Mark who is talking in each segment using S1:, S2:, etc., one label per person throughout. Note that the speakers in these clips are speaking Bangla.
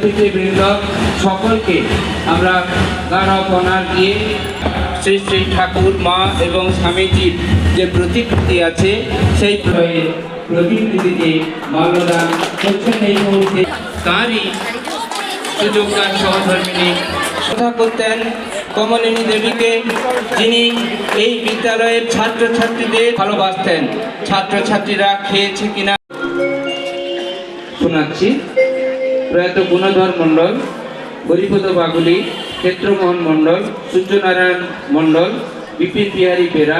S1: অতিথিবৃন্দ সকলকে আমরা গাঢ় প্রণাম দিয়ে শ্রী শ্রী ঠাকুর মা এবং স্বামীজির যে প্রতিকৃতি আছে সেই প্রতিকৃতিতে মাল্যদান করছেন এই মুহূর্তে। তাঁরই সুযোগ্যার সহধর্মিনী শ্রদ্ধা করতেন কমলিনী দেবীকে, যিনি এই বিদ্যালয়ের ছাত্রছাত্রীদের ভালোবাসতেন। ছাত্রছাত্রীরা খেয়েছে কিনা শোনাচ্ছি। প্রয়াত গুণধর মণ্ডল, হরিপদ বাগুলি, ক্ষেত্রমোহন মণ্ডল, সূর্যনারায়ণ মণ্ডল, বিপিন বিহারী বেরা,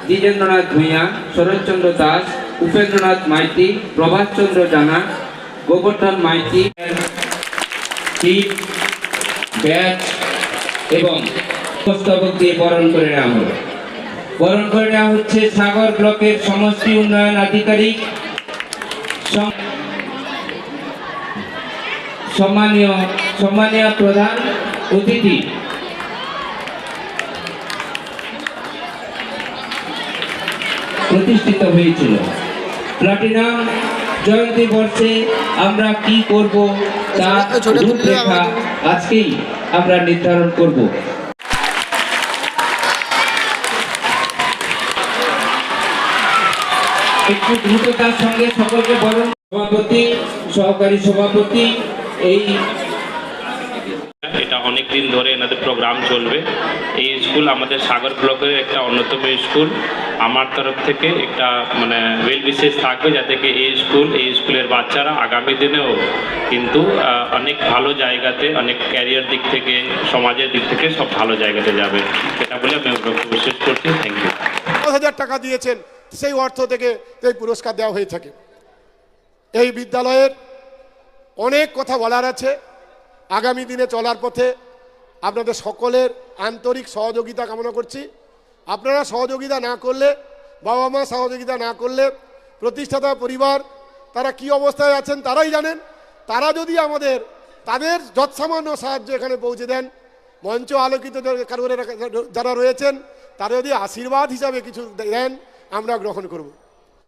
S1: দ্বিজেন্দ্রনাথ ভূঁইয়া, শরৎচন্দ্র দাস, উপেন্দ্রনাথ মাইতি, প্রভাষচন্দ্র জানা, গোবর্ধন মাইতি ব্যাচ এবং পুস্তক দিয়ে বরণ করে নেওয়া হলো। বরণ করে নেওয়া হচ্ছে সাগর ব্লকের সমষ্টি উন্নয়ন আধিকারিক সম্মানীয় প্রধান অতিথি প্রতিষ্ঠিত হয়েছিল। প্লাটিনাম জয়ন্তী বর্ষে আমরা কি করব তার রূপরেখা আজকেই আমরা নির্ধারণ করব। একটু দ্রুততার সঙ্গে সকলকে বরণ। সভাপতি, সহকারী সভাপতি,
S2: এটা অনেক দিন ধরে এনাদের প্রোগ্রাম চলবে। এই স্কুল আমাদের সাগর ব্লকের একটা অন্যতম স্কুল। আমার তরফ থেকে একটা ওয়েল বিশেষ থাকবে যাতে কি এই স্কুলের বাচ্চারা আগামী দিনেও কিন্তু অনেক ভালো জায়গাতে, অনেক ক্যারিয়ার দিক থেকে, সমাজের দিক থেকে সব ভালো জায়গাতে যাবে, এটা বলে আমি বিশেষ করছি। Thank you.
S3: 10,000 টাকা দিয়েছেন, সেই অর্থ থেকে এই পুরস্কার দেওয়া হয়ে থাকে। এই বিদ্যালয়ের অনেক কথা বলার আছে। আগামী দিনে চলার পথে আপনাদের সকলের আন্তরিক সহযোগিতা কামনা করছি। আপনারা সহযোগিতা না করলে, বাবা মা সহযোগিতা না করলে, প্রতিষ্ঠাতা পরিবার তারা কি অবস্থায় আছেন তারাই জানেন। তারা যদি তাদের যৎসামান্য সাহায্য এখানে পৌঁছে দেন, মঞ্চ আলোকিত যারা রয়েছেন তারা যদি আশীর্বাদ হিসাবে কিছু দেন, আমরা গ্রহণ করব।